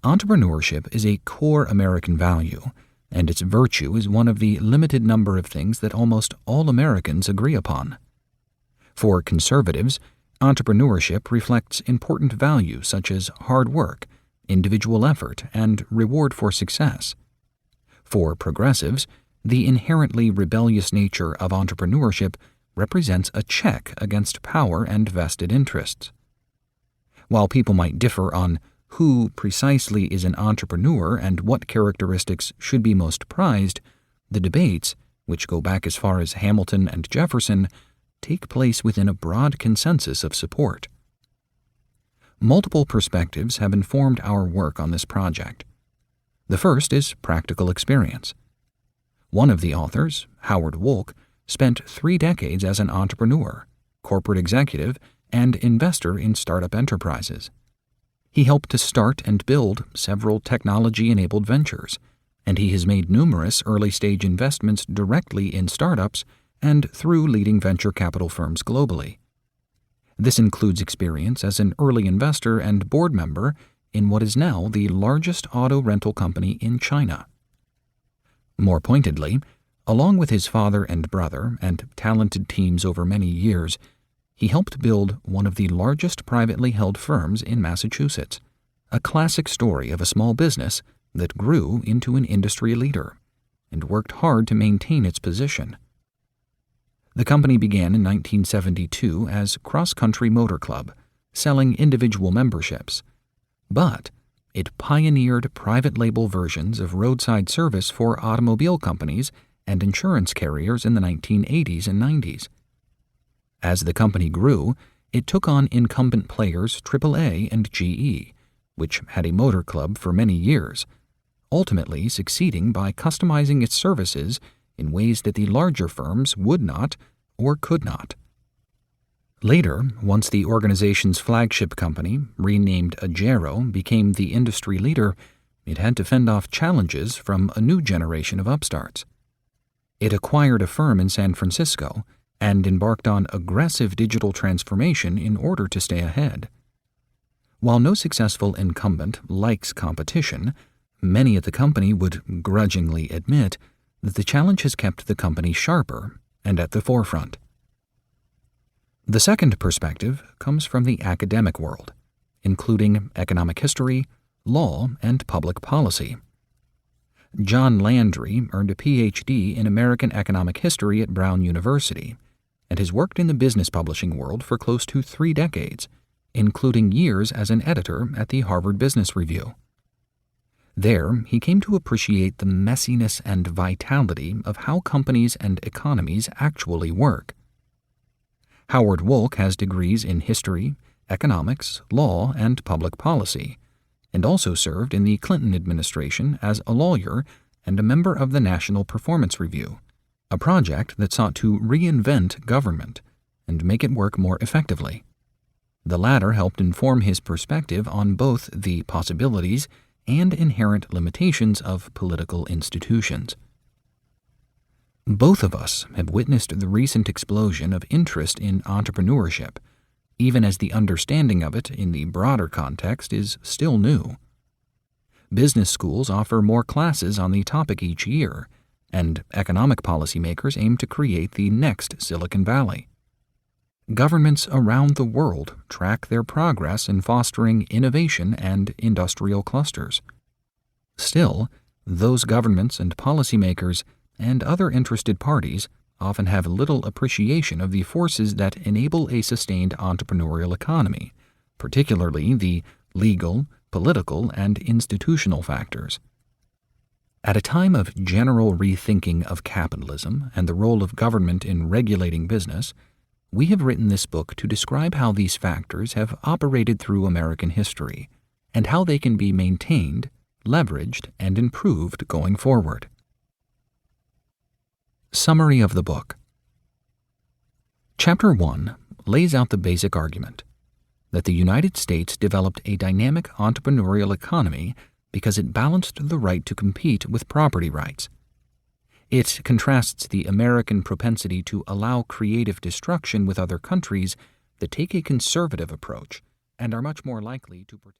Entrepreneurship is a core American value, and its virtue is one of the limited number of things that almost all Americans agree upon. For conservatives, entrepreneurship reflects important values such as hard work, individual effort, and reward for success. For progressives, the inherently rebellious nature of entrepreneurship represents a check against power and vested interests. While people might differ on who precisely is an entrepreneur and what characteristics should be most prized, the debates, which go back as far as Hamilton and Jefferson, take place within a broad consensus of support. Multiple perspectives have informed our work on this project. The first is practical experience. One of the authors, Howard Wolk, spent 3 decades as an entrepreneur, corporate executive, and investor in startup enterprises. He helped to start and build several technology-enabled ventures, and he has made numerous early-stage investments directly in startups and through leading venture capital firms globally. This includes experience as an early investor and board member in what is now the largest auto rental company in China. More pointedly, along with his father and brother and talented teams over many years, he helped build one of the largest privately held firms in Massachusetts, a classic story of a small business that grew into an industry leader and worked hard to maintain its position. The company began in 1972 as Cross Country Motor Club, selling individual memberships, but it pioneered private label versions of roadside service for automobile companies and insurance carriers in the 1980s and 90s. As the company grew, it took on incumbent players AAA and GE, which had a motor club for many years, ultimately succeeding by customizing its services in ways that the larger firms would not or could not. Later, once the organization's flagship company, renamed Agero, became the industry leader, it had to fend off challenges from a new generation of upstarts. It acquired a firm in San Francisco and embarked on aggressive digital transformation in order to stay ahead. While no successful incumbent likes competition, many at the company would grudgingly admit that the challenge has kept the company sharper and at the forefront. The second perspective comes from the academic world, including economic history, law, and public policy. John Landry earned a Ph.D. in American economic history at Brown University and has worked in the business publishing world for close to 3 decades, including years as an editor at the Harvard Business Review. There, he came to appreciate the messiness and vitality of how companies and economies actually work. Howard Wolk has degrees in history, economics, law, and public policy, and also served in the Clinton administration as a lawyer and a member of the National Performance Review, a project that sought to reinvent government and make it work more effectively. The latter helped inform his perspective on both the possibilities and inherent limitations of political institutions. Both of us have witnessed the recent explosion of interest in entrepreneurship, even as the understanding of it in the broader context is still new. Business schools offer more classes on the topic each year, and economic policymakers aim to create the next Silicon Valley. Governments around the world track their progress in fostering innovation and industrial clusters. Still, those governments and policymakers and other interested parties often have little appreciation of the forces that enable a sustained entrepreneurial economy, particularly the legal, political, and institutional factors. At a time of general rethinking of capitalism and the role of government in regulating business, we have written this book to describe how these factors have operated through American history and how they can be maintained, leveraged, and improved going forward. Summary of the book. Chapter 1 lays out the basic argument that the United States developed a dynamic entrepreneurial economy because it balanced the right to compete with property rights. It contrasts the American propensity to allow creative destruction with other countries that take a conservative approach and are much more likely to protect